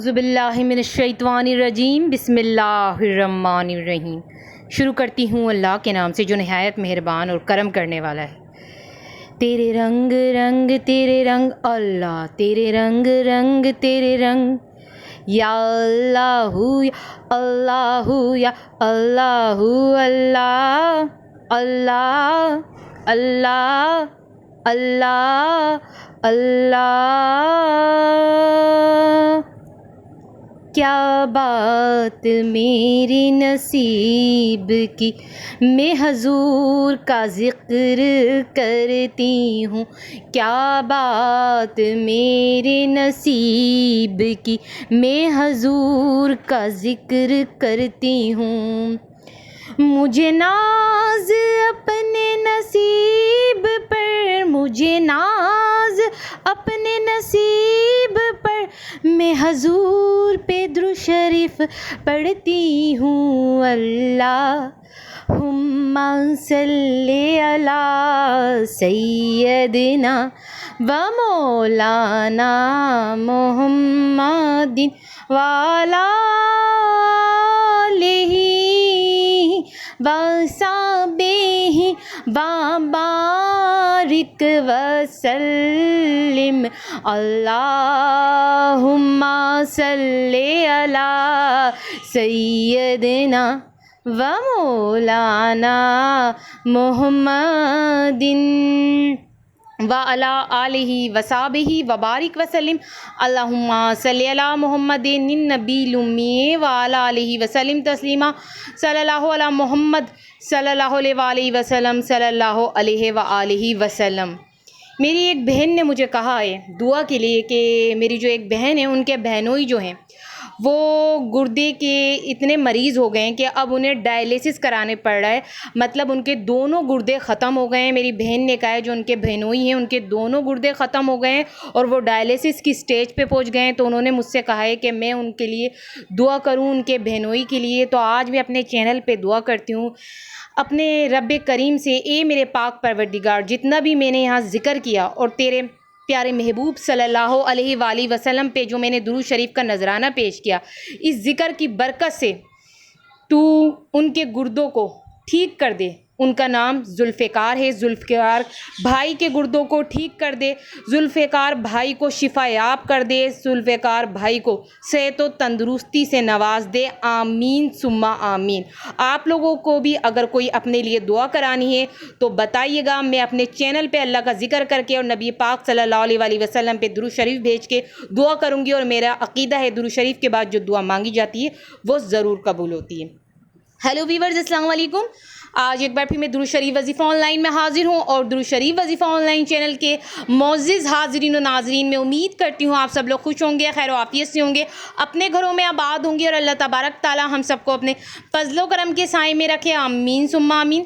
औज़ुबिल्लाहिमिनश्शैतानिर्रजीम बिस्मिल्लाहिर्रहमानिर्रहीम। शुरू करती हूँ अल्लाह के नाम से जो निहायत मेहरबान और करम करने वाला है। तेरे रंग रंग तेरे रंग अल्लाह, तेरे रंग रंग तेरे रंग या अल्लाहू या अल्लाहू या अल्लाहू अल्लाह अल्लाह अल्लाह अल्लाह अल्लाह। क्या बात मेरी नसीब की, मैं हजूर का ज़िक्र करती हूँ। क्या बात मेरे नसीब की, मैं हजूर का ज़िक्र करती हूँ। मुझे नाज अपने नसीब पर, मुझे नाज अपने नसीब पर, मैं हजूर पे दुरूद शरीफ पढ़ती हूँ। अल्लाहुम्मा सल्ली अला सय्यदिना व मौलाना मुहम्मदिन व अला आलिहि व सहबिहि व बारिक वसल्लिम। अल्लाहुम्मा सल्ली अला सय्यदिना व मौलाना मुहम्मदिन व अला आलिहि व सहबिहि व बारिक वसल्लिम। अल्लाहुम्मा सल्ली अला मुहम्मदिन नबील उम्मी व अला आलिहि वसल्लिम तस्लीमा। सल्लल्लाहु अला मुहम्मद सल्लल्लाहु अलैहि वसल्लम सल्लल्लाहु अलैहि व आलिहि वसल्लम। मेरी एक बहन ने मुझे कहा है दुआ के लिए कि मेरी जो एक बहन है उनके बहनोई जो हैं वो गुर्दे के इतने मरीज़ हो गए हैं कि अब उन्हें डायलिसिस कराने पड़ रहा है। मतलब उनके दोनों गुर्दे ख़त्म हो गए हैं। मेरी बहन ने कहा है जो उनके बहनोई हैं उनके दोनों गुर्दे ख़त्म हो गए हैं और वो डायलिसिस की स्टेज पे पहुंच गए हैं। तो उन्होंने मुझसे कहा है कि मैं उनके लिए दुआ करूं, उनके बहनोई के लिए। तो आज मैं अपने चैनल पर दुआ करती हूँ अपने रब्बे करीम से, ए मेरे पाक परवरदिगार, जितना भी मैंने यहाँ ज़िक्र किया और तेरे प्यारे महबूब सल्लल्लाहु अलैहि वसल्लम पे जो मैंने दुरूद शरीफ का नजराना पेश किया, इस ज़िक्र की बरकत से तू उनके गुर्दों को ठीक कर दे। उनका नाम जुल्फ़िकार है। जुल्फ़िकार भाई के गुर्दों को ठीक कर दे। जुल्फ़िकार भाई को शिफायाब कर दे। जुल्फ़िकार भाई को सेहत व तंदुरुस्ती से नवाज दे। आमीन सुम्मा आमीन। आप लोगों को भी अगर कोई अपने लिए दुआ करानी है तो बताइएगा। मैं अपने चैनल पे अल्लाह का जिक्र करके और नबी पाक सल्लल्लाहु अलैहि वसल्लम पे दुरूद शरीफ भेज के दुआ करूँगी। और मेरा अकीदा है दुरूद शरीफ के बाद जो दुआ मांगी जाती है वो ज़रूर कबूल होती है। हेलो वीवर्स, अस्सलाम वालेकुम। आज एक बार फिर मैं दुरूद शरीफ वजीफ़ा ऑनलाइन में हाजिर हूँ और दुरूद शरीफ वजीफ़ा ऑनलाइन चैनल के मोअज़्ज़िज़ हाज़रीन और नाज़रीन में उम्मीद करती हूँ आप सब लोग खुश होंगे, खैर आफियत से होंगे, अपने घरों में आबाद होंगे और अल्लाह तबारक ताला हम सबको अपने फज़्ल व करम के साए में रखे। आमीन सुम्मा आमीन।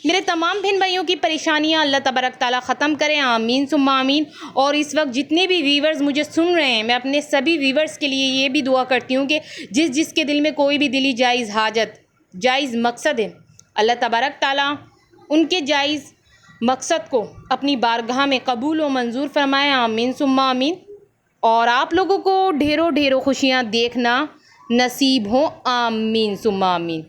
मेरे तमाम बहन भाइयों की परेशानियां अल्लाह तबारक ताला ख़त्म करें। आमीन सुम्मा आमीन। और इस वक्त जितने भी वीवर्स मुझे सुन रहे हैं, मैं अपने सभी वीवर्स के लिए ये भी दुआ करती हूँ कि जिसके दिल में कोई भी दिली जायज़ हाजत, जायज़ मकसद है, अल्लाह तबारक ताला उनके जायज़ मकसद को अपनी बारगाह में कबूल व मंजूर फरमाए। आमीन सुम्मा आमीन। और आप लोगों को ढेरों ढेरों खुशियाँ देखना नसीब हो। आमीन सुम्मा आमीन।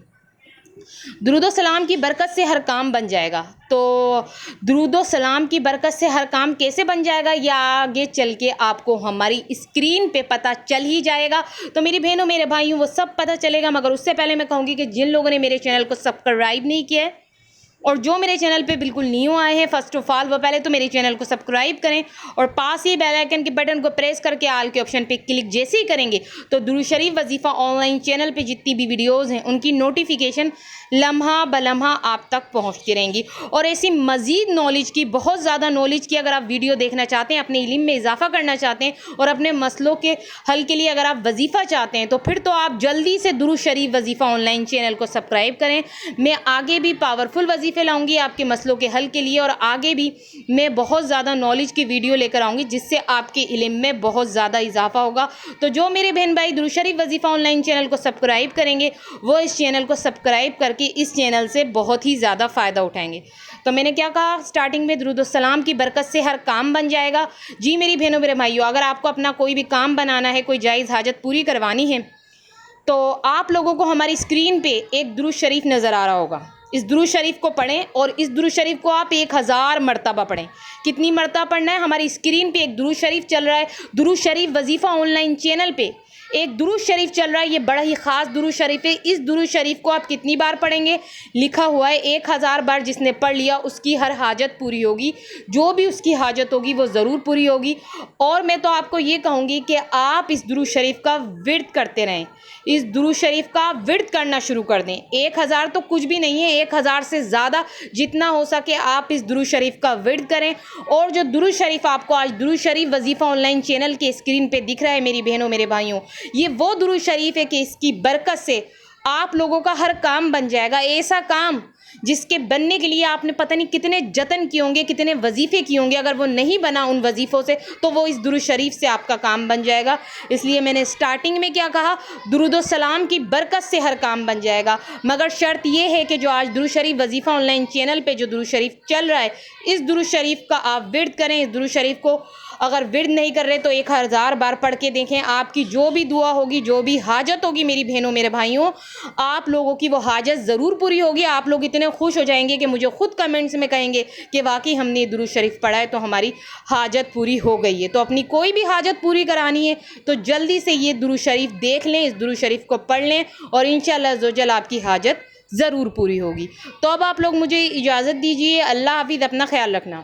दुरूद सलाम की बरकत से हर काम बन जाएगा। तो दुरूद सलाम की बरकत से हर काम कैसे बन जाएगा या आगे चल के आपको हमारी स्क्रीन पे पता चल ही जाएगा। तो मेरी बहनों मेरे भाइयों वो सब पता चलेगा। मगर उससे पहले मैं कहूँगी कि जिन लोगों ने मेरे चैनल को सब्सक्राइब नहीं किया है और जो मेरे चैनल पे बिल्कुल न्यू आए हैं, फ़र्स्ट ऑफ ऑल वो पहले तो मेरे चैनल को सब्सक्राइब करें और पास ही बेल आइकन के बटन को प्रेस करके आल के ऑप्शन पे क्लिक जैसे ही करेंगे तो दुरूद शरीफ वजीफ़ा ऑनलाइन चैनल पे जितनी भी वीडियोज़ हैं उनकी नोटिफिकेशन लम्हा बलम्हा आप तक पहुँचती रहेंगी। और ऐसी मज़ीद नॉलेज की, बहुत ज़्यादा नॉलेज की अगर आप वीडियो देखना चाहते हैं, अपने इल्म में इजाफा करना चाहते हैं और अपने मसलों के हल के लिए अगर आप वजीफ़ा चाहते हैं तो फिर तो आप जल्दी से दुरूद शरीफ वजीफ़ा ऑनलाइन चैनल को सब्सक्राइब करें। मैं आगे भी पावरफुल वजीफ़े लाऊंगी आपके मसलों के हल के लिए, और आगे भी मैं बहुत ज़्यादा नॉलेज की वीडियो लेकर आऊँगी जिससे आपके इल्म में बहुत ज़्यादा इजाफा होगा। तो जो मेरे बहन भाई दुरूद शरीफ वजीफ़ा ऑनलाइन चैनल को सब्सक्राइब करेंगे वो इस चैनल को सब्सक्राइब करके इस चैनल से बहुत ही ज़्यादा फ़ायदा उठाएंगे। तो मैंने क्या कहा स्टार्टिंग में, दुरूद सलाम की बरकत से हर काम बन जाएगा। जी मेरी बहनों मेरे भाइयों, अगर आपको अपना कोई भी काम बनाना है, कोई जायज़ हाजत पूरी करवानी है, तो आप लोगों को हमारी स्क्रीन पे एक दुरूद शरीफ नज़र आ रहा होगा। इस दुरूद शरीफ को पढ़ें और इस दुरूद शरीफ को आप 1000 मरतबा पढ़ें। कितनी मरतबा पढ़ना है? हमारी स्क्रीन पे एक दुरूद शरीफ चल रहा है, दुरूद शरीफ वजीफ़ा ऑनलाइन चैनल पे एक दुरूद शरीफ चल रहा है। ये बड़ा ही ख़ास दुरूद शरीफ है। इस दुरूद शरीफ को आप कितनी बार पढ़ेंगे? लिखा हुआ है 1000 बार। जिसने पढ़ लिया उसकी हर हाजत पूरी होगी, जो भी उसकी हाजत होगी वो ज़रूर पूरी होगी। और मैं तो आपको ये कहूँगी कि आप इस दुरूद शरीफ का विर्द करते रहें, इस दुरूद शरीफ का विर्द करना शुरू कर दें। 1000 तो कुछ भी नहीं है, 1000 से ज़्यादा जितना हो सके आप इस दुरूद शरीफ का विर्द करें। और जो दुरूद शरीफ आपको आज दुरूद शरीफ वजीफ़ा ऑनलाइन चैनल के स्क्रीन पे दिख रहा है मेरी बहनों मेरे भाइयों, ये वो दुरूद शरीफ है कि इसकी बरकत से आप लोगों का हर काम बन जाएगा। ऐसा काम जिसके बनने के लिए आपने पता नहीं कितने जतन किए होंगे, कितने वजीफ़े किए होंगे, अगर वो नहीं बना उन वजीफ़ों से तो वो इस दुरूद शरीफ से आपका काम बन जाएगा। इसलिए मैंने स्टार्टिंग में क्या कहा, दुरूद सलाम की बरकत से हर काम बन जाएगा। मगर शर्त ये है कि जो आज दुरूद शरीफ वजीफ़ा ऑनलाइन चैनल पे जो दुरूद शरीफ चल रहा है, इस दुरूद शरीफ का आप विर्द करें। इस दुरूद शरीफ को अगर विर्द नहीं कर रहे तो 1000 बार पढ़ के देखें। आपकी जो भी दुआ होगी, जो भी हाजत होगी मेरी बहनों मेरे भाइयों, आप लोगों की वो हाजत ज़रूर पूरी होगी। आप लोग इतने खुश हो जाएंगे कि मुझे ख़ुद कमेंट्स में कहेंगे कि वाकई हमने दुरूद शरीफ पढ़ा है तो हमारी हाजत पूरी हो गई है। तो अपनी कोई भी हाजत पूरी करानी है तो जल्दी से ये दुरूद शरीफ देख लें, इस दुरूद शरीफ को पढ़ लें और इंशाअल्लाह अज़्ज़वजल आपकी हाजत ज़रूर पूरी होगी। तो अब आप लोग मुझे इजाज़त दीजिए। अल्लाह हाफ़िज़, अपना ख्याल रखना।